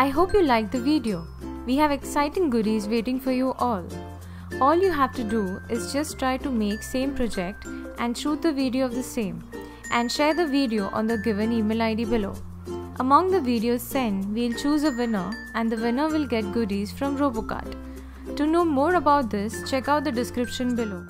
I hope you liked the video. We have exciting goodies waiting for you all. All you have to do is just try to make same project and shoot the video of the same and share the video on the given email ID below. Among the videos sent, we'll choose a winner and the winner will get goodies from Robokart. To know more about this, check out the description below.